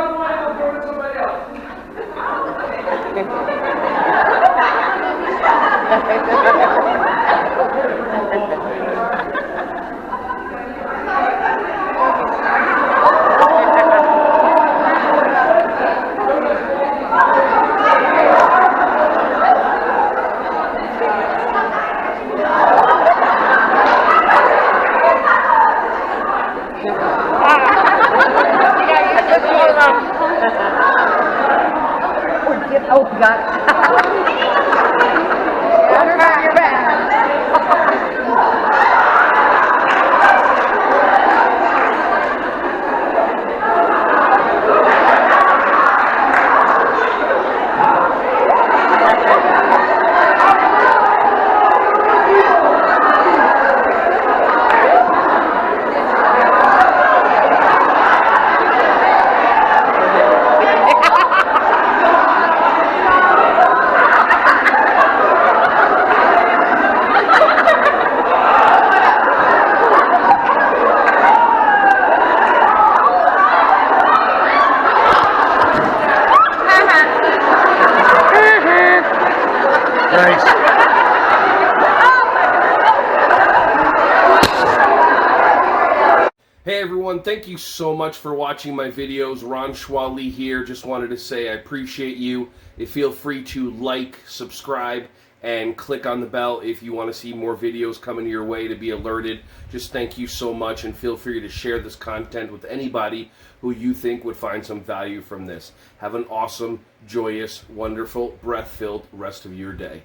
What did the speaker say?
up mine, I'll throw it to somebody else. Oh, God. You're back. Nice. Hey everyone, thank you so much for watching my videos. Ron Schwally here. Just wanted to say I appreciate you. Feel free to like, subscribe, and click on the bell if you want to see more videos coming your way to be alerted. Just thank you so much, and feel free to share this content with anybody who you think would find some value from this. Have an awesome, joyous, wonderful, breath-filled rest of your day.